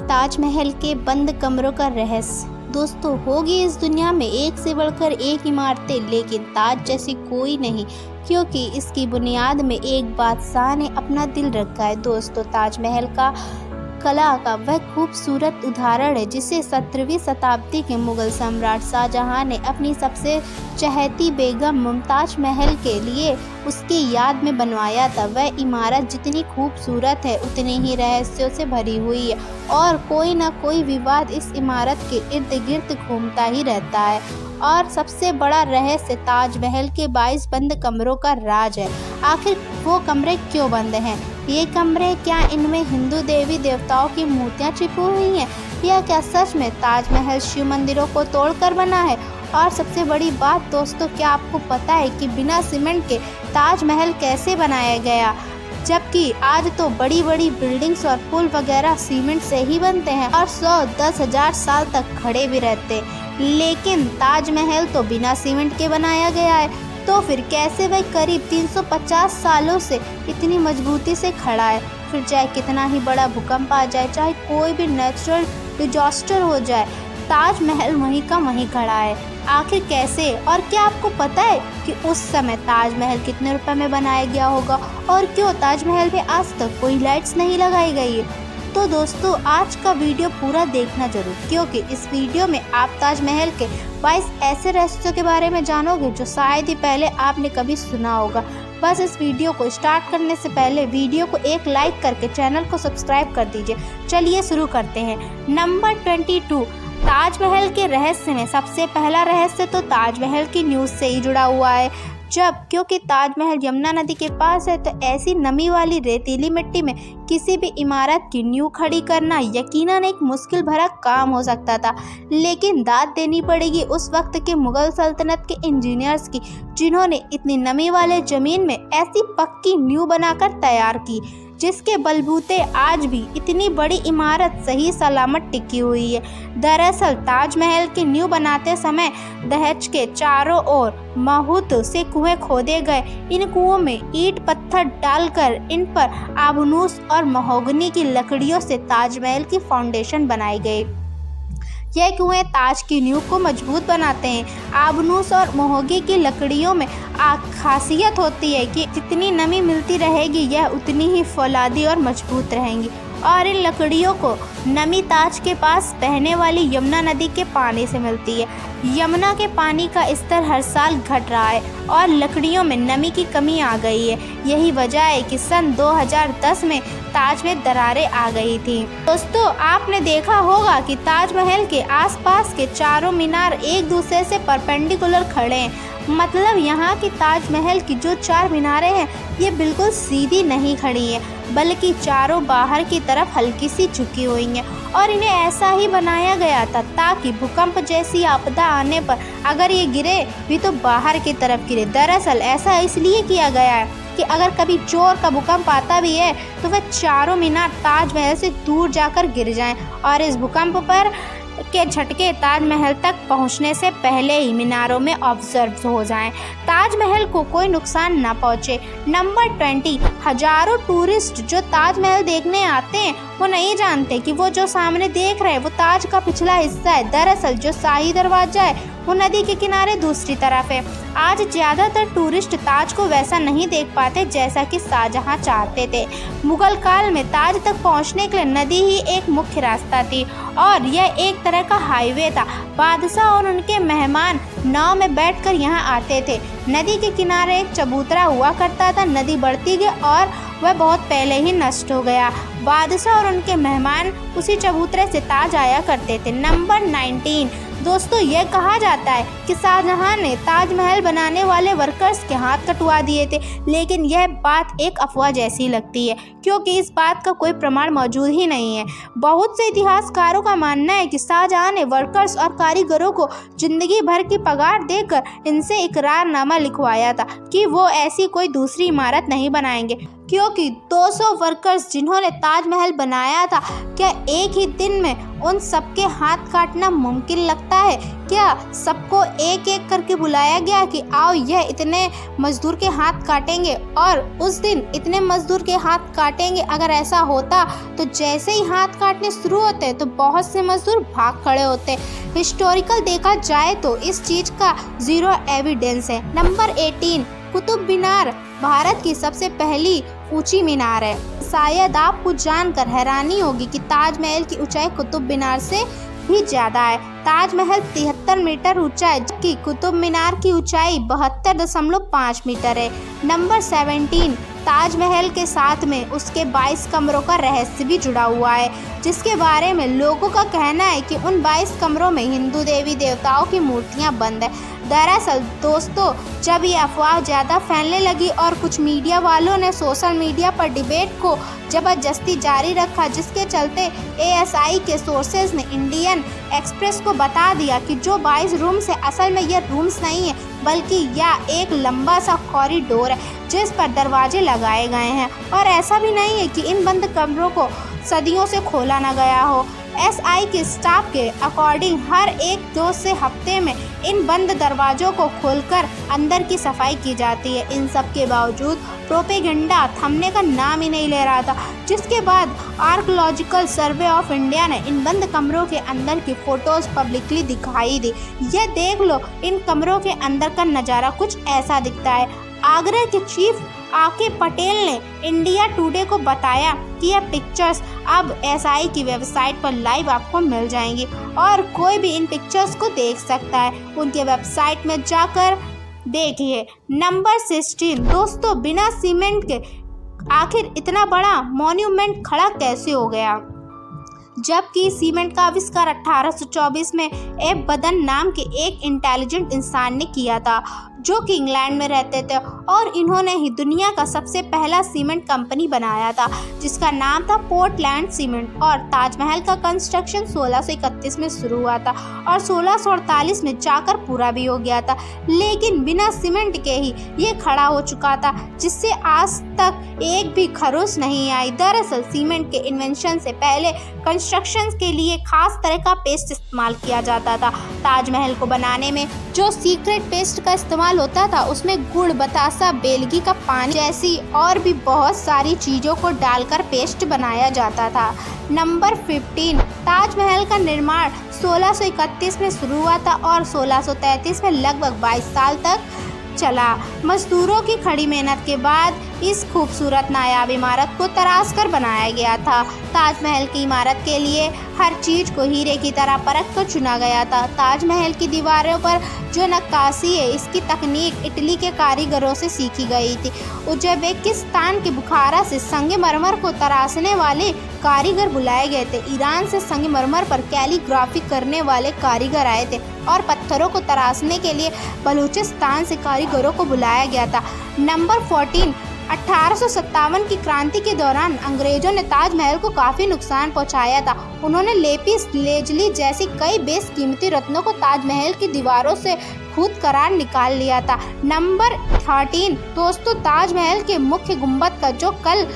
ताजमहल के बंद कमरों का रहस्य। दोस्तों, होगी इस दुनिया में एक से बढ़कर एक इमारतें, लेकिन ताज जैसी कोई नहीं, क्योंकि इसकी बुनियाद में एक बादशाह ने अपना दिल रखा है। दोस्तों, ताजमहल का कला का वह खूबसूरत उदाहरण है जिसे 17वीं शताब्दी के मुगल सम्राट शाहजहां ने अपनी सबसे चहेती बेगम मुमताज महल के लिए उसकी याद में बनवाया था। वह इमारत जितनी खूबसूरत है उतनी ही रहस्यों से भरी हुई है और कोई ना कोई विवाद इस इमारत के इर्द गिर्द घूमता ही रहता है। और सबसे बड़ा रहस्य ताजमहल के 22 बंद कमरों का राज है। आखिर वो कमरे क्यों बंद हैं? ये कमरे, क्या इनमें हिंदू देवी देवताओं की मूर्तियाँ छिपी हुई हैं, या क्या सच में ताजमहल शिव मंदिरों को तोड़कर बना है? और सबसे बड़ी बात दोस्तों, क्या आपको पता है कि बिना सीमेंट के ताजमहल कैसे बनाया गया, जबकि आज तो बड़ी बड़ी बिल्डिंग्स और पुल वगैरह सीमेंट से ही बनते हैं और 100-10,000 साल तक खड़े भी रहते हैं। लेकिन ताजमहल तो बिना सीमेंट के बनाया गया है, तो फिर कैसे वह करीब 350 सालों से इतनी मजबूती से खड़ा है? फिर चाहे कितना ही बड़ा भूकंप आ जाए, चाहे कोई भी नेचुरल डिजास्टर हो जाए, ताजमहल वहीं का वहीं खड़ा है। आखिर कैसे? और क्या आपको पता है कि उस समय ताजमहल कितने रुपए में बनाया गया होगा, और क्यों ताजमहल में आज तक कोई लाइट्स नहीं लगाई गई है? तो दोस्तों, आज का वीडियो पूरा देखना जरूर, क्योंकि इस वीडियो में आप ताजमहल के 22 ऐसे रहस्यों के बारे में जानोगे जो शायद ही पहले आपने कभी सुना होगा। बस इस वीडियो को स्टार्ट करने से पहले वीडियो को एक लाइक करके चैनल को सब्सक्राइब कर दीजिए। चलिए शुरू करते हैं। नंबर 22, ताजमहल के रहस्य में सबसे पहला रहस्य तो ताजमहल की न्यूज़ से ही जुड़ा हुआ है। क्योंकि ताजमहल यमुना नदी के पास है, तो ऐसी नमी वाली रेतीली मिट्टी में किसी भी इमारत की नींव खड़ी करना यकीनन एक मुश्किल भरा काम हो सकता था। लेकिन दाद देनी पड़ेगी उस वक्त के मुगल सल्तनत के इंजीनियर्स की, जिन्होंने इतनी नमी वाले जमीन में ऐसी पक्की नींव बनाकर तैयार की, जिसके बलबूते आज भी इतनी बड़ी इमारत सही सलामत टिकी हुई है। दरअसल ताजमहल की नींव बनाते समय दहलीज के चारों ओर बहुत से कुएं खोदे गए। इन कुओं में ईंट पत्थर डालकर इन पर आबनूस और महोगनी की लकड़ियों से ताजमहल की फाउंडेशन बनाई गई। यह कुएं ताज की नींव को मजबूत बनाते हैं। आबनूस और महोगी की लकड़ियों में खासियत होती है कि जितनी नमी मिलती रहेगी यह उतनी ही फौलादी और मजबूत रहेंगी, और इन लकड़ियों को नमी ताज के पास बहने वाली यमुना नदी के पानी से मिलती है। यमुना के पानी का स्तर हर साल घट रहा है और लकड़ियों में नमी की कमी आ गई है। यही वजह है कि सन 2010 में ताज में दरारें आ गई थी। दोस्तों, आपने देखा होगा कि ताजमहल के आसपास के चारों मीनार एक दूसरे से परपेंडिकुलर खड़े हैं। मतलब यहाँ की ताजमहल की जो 4 मीनारें हैं, ये बिल्कुल सीधी नहीं खड़ी हैं, बल्कि चारों बाहर की तरफ हल्की सी झुकी हुई हैं। और इन्हें ऐसा ही बनाया गया था ताकि भूकंप जैसी आपदा आने पर अगर ये गिरे भी तो बाहर की तरफ गिरे। दरअसल ऐसा इसलिए किया गया है कि अगर कभी जोर का भूकंप आता भी है तो वह चारों मीनार ताजमहल से दूर जाकर गिर जाएं, और इस भूकंप पर के झटके ताजमहल तक पहुंचने से पहले ही मीनारों में ऑब्जर्व हो जाएं, ताजमहल को कोई नुकसान ना पहुंचे। नंबर 20, हजारों टूरिस्ट जो ताजमहल देखने आते हैं वो नहीं जानते कि वो जो सामने देख रहे हैं वो ताज का पिछला हिस्सा है। दरअसल जो शाही दरवाजा है वो नदी के किनारे दूसरी तरफ है। आज ज़्यादातर टूरिस्ट ताज को वैसा नहीं देख पाते जैसा कि शाहजहां चाहते थे। मुगल काल में ताज तक पहुंचने के लिए नदी ही एक मुख्य रास्ता थी, और यह एक तरह का हाईवे था। बादशाह और उनके मेहमान नाव में बैठकर यहाँ आते थे। नदी के किनारे एक चबूतरा हुआ करता था। नदी बढ़ती गई और वह बहुत पहले ही नष्ट हो गया। बादशाह और उनके मेहमान उसी चबूतरे से ताज आया करते थे। नंबर 19, दोस्तों, यह कहा जाता है कि शाहजहां ने ताजमहल बनाने वाले वर्कर्स के हाथ कटवा दिए थे, लेकिन यह बात एक अफवाह जैसी लगती है, क्योंकि इस बात का कोई प्रमाण मौजूद ही नहीं है। बहुत से इतिहासकारों का मानना है कि शाहजहां ने वर्कर्स और कारीगरों को जिंदगी भर की पगार देकर इनसे इकरारनामा लिखवाया था कि वो ऐसी कोई दूसरी इमारत नहीं बनाएंगे, क्योंकि 200 वर्कर्स जिन्होंने ताजमहल बनाया था, क्या एक ही दिन में उन सबके हाथ काटना मुमकिन लगता है? क्या सबको एक एक करके बुलाया गया कि आओ यह इतने मजदूर के हाथ काटेंगे और उस दिन इतने मजदूर के हाथ काटेंगे? अगर ऐसा होता तो जैसे ही हाथ काटने शुरू होते तो बहुत से मजदूर भाग खड़े होते। हिस्टोरिकल देखा जाए तो इस चीज का जीरो एविडेंस है। नंबर 18, कुतुब मीनार भारत की सबसे पहली ऊंची मीनार है। शायद आपको जानकर हैरानी होगी कि ताजमहल की ऊंचाई कुतुब मीनार से भी ज्यादा है। ताजमहल 73 मीटर ऊंचा है, जबकि कुतुब मीनार की ऊंचाई 72.5 मीटर है। नंबर 17, ताजमहल के साथ में उसके 22 कमरों का रहस्य भी जुड़ा हुआ है, जिसके बारे में लोगों का कहना है कि उन 22 कमरों में हिंदू देवी देवताओं की मूर्तियां बंद है। दरअसल दोस्तों, जब ये अफवाह ज़्यादा फैलने लगी और कुछ मीडिया वालों ने सोशल मीडिया पर डिबेट को ज़बरदस्ती जारी रखा, जिसके चलते ASI के सोर्सेज ने इंडियन एक्सप्रेस को बता दिया कि जो 22 रूम्स है असल में ये रूम्स नहीं है, बल्कि यह एक लंबा सा कॉरिडोर है जिस पर दरवाजे लगाए गए हैं। और ऐसा भी नहीं है कि इन बंद कमरों को सदियों से खोला न गया हो। SI के स्टाफ के अकॉर्डिंग हर 1-2 से हफ्ते में इन बंद दरवाजों को खोलकर अंदर की सफाई की जाती है। इन सब के बावजूद प्रोपेगेंडा थमने का नाम ही नहीं ले रहा था, जिसके बाद आर्कियोलॉजिकल सर्वे ऑफ इंडिया ने इन बंद कमरों के अंदर की फोटोज पब्लिकली दिखाई दी। ये देख लो, इन कमरों के अंदर का नज़ारा कुछ ऐसा दिखता है। आगरा के चीफ आके पटेल ने इंडिया टुडे को बताया कि यह पिक्चर्स अब SI की वेबसाइट पर लाइव आपको मिल जाएंगी और कोई भी इन पिक्चर्स को देख सकता है। उनके वेबसाइट में जाकर देखिए। नंबर 16, दोस्तों, बिना सीमेंट के आखिर इतना बड़ा मॉन्यूमेंट खड़ा कैसे हो गया? जबकि सीमेंट का आविष्कार 1824 में एबदन नाम के एक इंटेलिजेंट इंसान ने किया था, जो कि इंग्लैंड में रहते थे, और इन्होंने ही दुनिया का सबसे पहला सीमेंट कंपनी बनाया था, जिसका नाम था पोर्टलैंड सीमेंट। और ताजमहल का कंस्ट्रक्शन 1631 में शुरू हुआ था और 1648 में जाकर पूरा भी हो गया था, लेकिन बिना सीमेंट के ही ये खड़ा हो चुका था, जिससे आज तक एक भी खरोंच नहीं आई। दरअसल सीमेंट के इन्वेंशन से पहले कंस्ट्रक्शन के लिए खास तरह का पेस्ट इस्तेमाल किया जाता था। ताजमहल को बनाने में जो सीक्रेट पेस्ट का इस्तेमाल होता था, उसमें गुड़, बतासा, बेलगी का पानी जैसी और भी बहुत सारी चीज़ों को डालकर पेस्ट बनाया जाता था। नंबर 15, ताजमहल का निर्माण 1631 में शुरू हुआ था और 1633 में लगभग 22 साल तक चला। मजदूरों की खड़ी मेहनत के बाद इस खूबसूरत नायाब इमारत को तराश कर बनाया गया था। ताजमहल की इमारत के लिए हर चीज़ को हीरे की तरह परख कर चुना गया था। ताजमहल की दीवारों पर जो नक्काशी है, इसकी तकनीक इटली के कारीगरों से सीखी गई थी। उज़्बेकिस्तान के बुखारा से संगमरमर को तराशने वाले कारीगर बुलाए गए थे। ईरान से संगमरमर पर कैलीग्राफी करने वाले कारीगर आए थे और पत्थरों को तराशने के लिए बलूचिस्तान से कारीगरों को बुलाया गया था। नंबर 14, 1857 की क्रांति के दौरान अंग्रेजों ने ताजमहल को काफ़ी नुकसान पहुंचाया था। उन्होंने लेपिस लेजली जैसी कई बेशकीमती रत्नों को ताजमहल की दीवारों से खुद करार निकाल लिया था। नंबर 13, दोस्तों, ताजमहल के मुख्य गुंबद का जो कल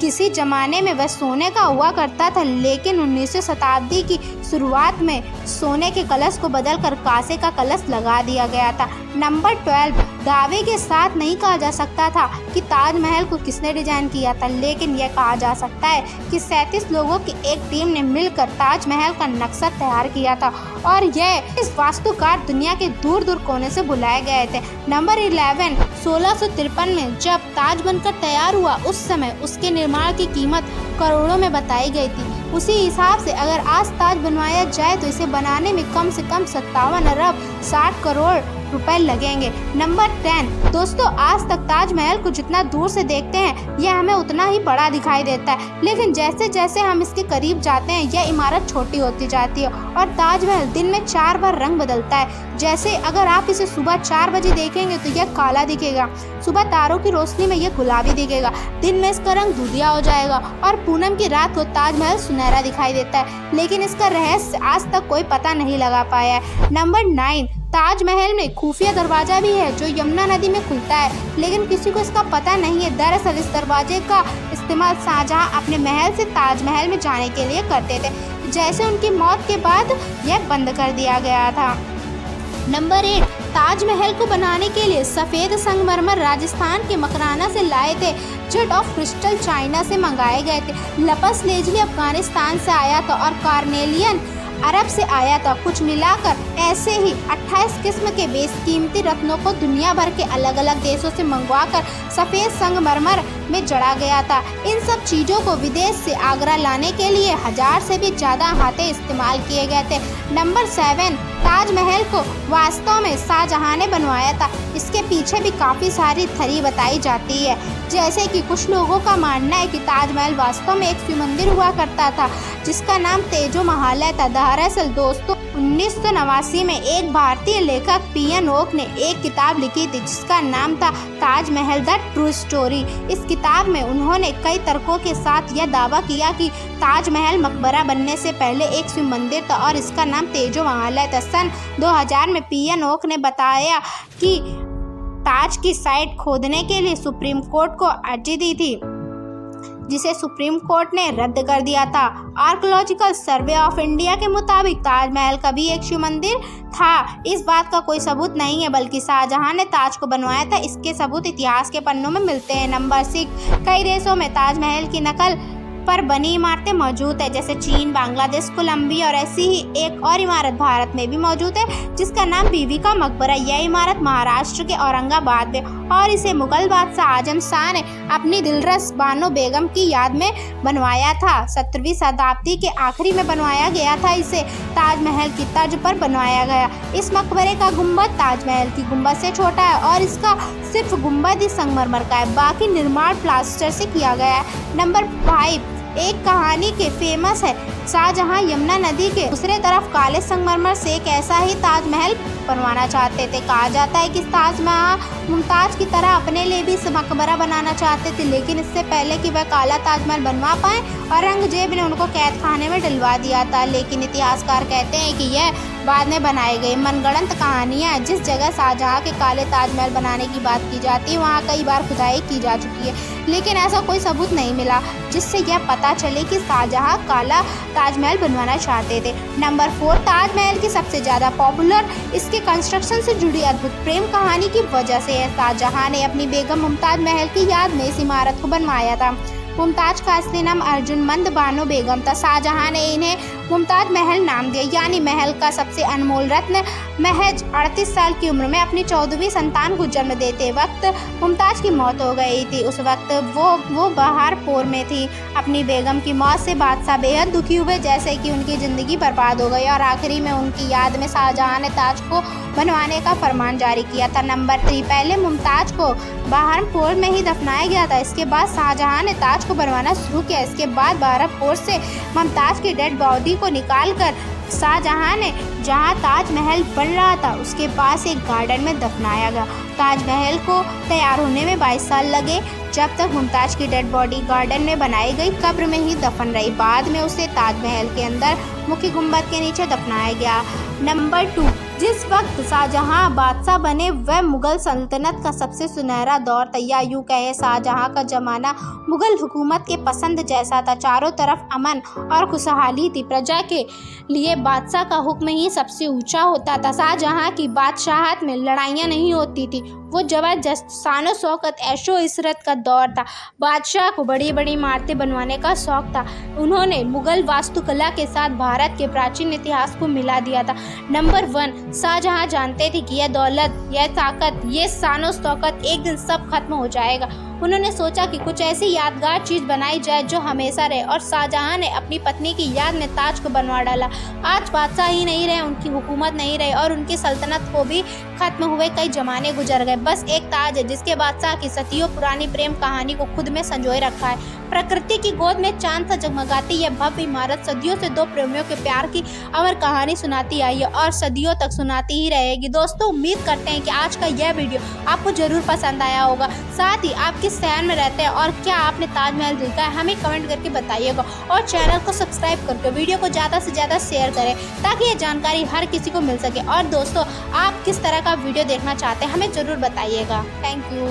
किसी ज़माने में वह सोने का हुआ करता था, लेकिन 19वीं शताब्दी की शुरुआत में सोने के कलश को बदलकर कांसे का कलश लगा दिया गया था। नंबर 12, दावे के साथ नहीं कहा जा सकता था कि ताजमहल को किसने डिजाइन किया था, लेकिन यह कहा जा सकता है कि 37 लोगों की एक टीम ने मिलकर ताजमहल का नक्शा तैयार किया था और यह इस वास्तुकार दुनिया के दूर दूर कोने से बुलाए गए थे। नंबर 11, 1653 में जब ताज बनकर तैयार हुआ, उस समय उसके निर्माण की कीमत करोड़ों में बताई गई थी। उसी हिसाब से अगर आज ताज बनवाया जाए तो इसे बनाने में कम से कम 57 अरब 60 करोड़ रुपए लगेंगे। नंबर 10, दोस्तों, आज तक ताजमहल को जितना दूर से देखते हैं यह हमें उतना ही बड़ा दिखाई देता है, लेकिन जैसे जैसे हम इसके करीब जाते हैं यह इमारत छोटी होती जाती है और ताजमहल दिन में 4 बार रंग बदलता है। जैसे अगर आप इसे सुबह 4 बजे देखेंगे तो यह काला दिखेगा, सुबह तारों की रोशनी में यह गुलाबी दिखेगा, दिन में इसका रंग दूधिया हो जाएगा और पूनम की रात को ताजमहल सुनहरा दिखाई देता है, लेकिन इसका रहस्य आज तक कोई पता नहीं लगा पाया है। नंबर 9, ताजमहल में खुफिया दरवाजा भी है जो यमुना नदी में खुलता है, लेकिन किसी को इसका पता नहीं है। दरअसल इस दरवाजे का इस्तेमाल शाहजहां अपने महल से ताजमहल में जाने के लिए करते थे, जैसे उनकी मौत के बाद यह बंद कर दिया गया था। नंबर 8, ताजमहल को बनाने के लिए सफ़ेद संगमरमर राजस्थान के मकराना से लाए थे, जेट ऑफ क्रिस्टल चाइना से मंगाए गए थे, लपस लेजली अफगानिस्तान से आया था और कार्नेलियन अरब से आया था। कुछ मिलाकर ऐसे ही 28 किस्म के बेशकीमती रत्नों को दुनिया भर के अलग अलग देशों से मंगवाकर सफ़ेद संगमरमर में जड़ा गया था। इन सब चीज़ों को विदेश से आगरा लाने के लिए 1000 से भी ज़्यादा हाथे इस्तेमाल किए गए थे। नंबर 7, ताजमहल को वास्तव में शाहजहां ने बनवाया था। इसके पीछे भी काफ़ी सारी थ्योरी बताई जाती है, जैसे कि कुछ लोगों का मानना है कि ताजमहल वास्तव में एक शिव मंदिर हुआ करता था जिसका नाम तेजो महालय था। दरअसल दोस्तों 1989 में एक भारतीय लेखक पीएन ओक ने एक किताब लिखी थी जिसका नाम था ताजमहल द ट्रू स्टोरी। इस किताब में उन्होंने कई तर्कों के साथ यह दावा किया कि ताजमहल मकबरा बनने से पहले एक शिव मंदिर था और इसका नाम तेजो महालय था। सन 2000 में पीएन ओक ने बताया कि ताज की साइट खोदने के लिए सुप्रीम कोर्ट को अर्जी दी थी, जिसे सुप्रीम कोर्ट ने रद्द कर दिया था। आर्कियोलॉजिकल सर्वे ऑफ इंडिया के मुताबिक ताजमहल कभी एक शिव मंदिर था, इस बात का कोई सबूत नहीं है, बल्कि शाहजहां ने ताज को बनवाया था। इसके सबूत इतिहास के पन्नों में मिलते हैं। नंबर 6, कई देशों में ताजमहल की नकल पर बनी इमारतें मौजूद है, जैसे चीन, बांग्लादेश, कोलंबिया, और ऐसी ही एक और इमारत भारत में भी मौजूद है जिसका नाम बीबी का मकबरा। यह इमारत महाराष्ट्र के औरंगाबाद में और इसे मुगल बादशाह आजम शाह ने अपनी दिलरस बानो बेगम की याद में बनवाया था। 17वीं शताब्दी के आखिरी में बनवाया गया था। इसे ताजमहल की तर्ज पर बनवाया गया। इस मकबरे का गुंबद ताजमहल की गुंबद से छोटा है और इसका सिर्फ गुंबद ही संगमरमर का है, बाकी निर्माण प्लास्टर से किया गया है। नंबर 5, एक कहानी के फेमस है। शाहजहां यमुना नदी के दूसरे तरफ काले संगमरमर से एक ऐसा ही ताजमहल बनवाना चाहते थे। कहा जाता है कि ताजमहल मुमताज की तरह अपने लिए भी मकबरा बनाना चाहते थे, लेकिन इससे पहले कि वह काला ताजमहल बनवा पाए औरंगजेब ने उनको कैद खाने में डलवा दिया था। लेकिन इतिहासकार कहते हैं कि यह बाद में बनाई गई मनगढ़ंत कहानियाँ। जिस जगह शाहजहां के काले ताजमहल बनाने की बात की जाती है वहाँ कई बार खुदाई की जा चुकी है, लेकिन ऐसा कोई सबूत नहीं मिला जिससे यह पता चले कि शाहजहां काला ताजमहल बनवाना चाहते थे। नंबर 4, ताजमहल की सबसे ज़्यादा पॉपुलर इसके कंस्ट्रक्शन से जुड़ी अद्भुत प्रेम कहानी की वजह से है। शाहजहां ने अपनी बेगम मुमताज महल की याद में इस इमारत को बनवाया था। मुमताज का असली नाम अर्जुनमंद बानो बेगम था। शाहजहां ने इन्हें मुमताज महल नाम दिया, यानी महल का सबसे अनमोल रत्न। महज 38 साल की उम्र में अपनी 14वीं संतान को जन्म देते वक्त मुमताज की मौत हो गई थी। उस वक्त वो बहारपुर में थी। अपनी बेगम की मौत से बादशाह बेहद दुखी हुए, जैसे कि उनकी ज़िंदगी बर्बाद हो गई, और आखिरी में उनकी याद में शाहजहां ने ताज को बनवाने का फरमान जारी किया था। नंबर 3, पहले मुमताज को बहारपुर में ही दफनाया गया था। इसके बाद शाहजहां ने ताज को बनवाना शुरू किया। इसके बाद बहारपुर से मुमताज की डेड बॉडी को निकालकर शाहजहां ने जहां ताजमहल बन रहा था उसके पास एक गार्डन में दफनाया गया। ताजमहल को तैयार होने में 22 साल लगे, जब तक मुमताज की डेड बॉडी गार्डन में बनाई गई कब्र में ही दफन रही। बाद में उसे ताजमहल के अंदर मुख्य गुंबद के नीचे दफनाया गया। नंबर 2, जिस वक्त शाहजहां बादशाह बने वह मुगल सल्तनत का सबसे सुनहरा दौर था, या यूँ कहे शाहजहां का ज़माना मुगल हुकूमत के पसंद जैसा था। चारों तरफ अमन और खुशहाली थी। प्रजा के लिए बादशाह का हुक्म ही सबसे ऊंचा होता था। शाहजहां की बादशाहत में लड़ाइयाँ नहीं होती थी। वो जबरदस्त शानो शौकत ऐशो इशरत का दौर था। बादशाह को बड़ी बड़ी इमारतें बनवाने का शौक था। उन्होंने मुगल वास्तुकला के साथ भारत के प्राचीन इतिहास को मिला दिया था। नंबर 1, शाहजहां जानते थे कि यह दौलत, यह ताकत, यह शानो शौकत एक दिन सब खत्म हो जाएगा। उन्होंने सोचा कि कुछ ऐसी यादगार चीज़ बनाई जाए जो हमेशा रहे, और शाहजहां ने अपनी पत्नी की याद में ताज को बनवा डाला। आज बादशाह ही नहीं रहे, उनकी हुकूमत नहीं रही और उनकी सल्तनत को भी खत्म हुए कई जमाने गुजर गए। बस एक ताज है जिसके बादशाह की सदियों पुरानी प्रेम कहानी को खुद में संजोए रखा है। प्रकृति की गोद में चांद सा जगमगाती यह भव्य इमारत सदियों से दो प्रेमियों के प्यार की अमर कहानी सुनाती आई है और सदियों तक सुनाती ही रहेगी। दोस्तों, उम्मीद करते हैं कि आज का यह वीडियो आपको जरूर पसंद आया होगा। साथ ही आपके किस शहर में रहते हैं और क्या आपने ताजमहल देखा है, हमें कमेंट करके बताइएगा। और चैनल को सब्सक्राइब करके वीडियो को ज़्यादा से ज़्यादा शेयर करें ताकि ये जानकारी हर किसी को मिल सके। और दोस्तों, आप किस तरह का वीडियो देखना चाहते हैं हमें ज़रूर बताइएगा। Thank you.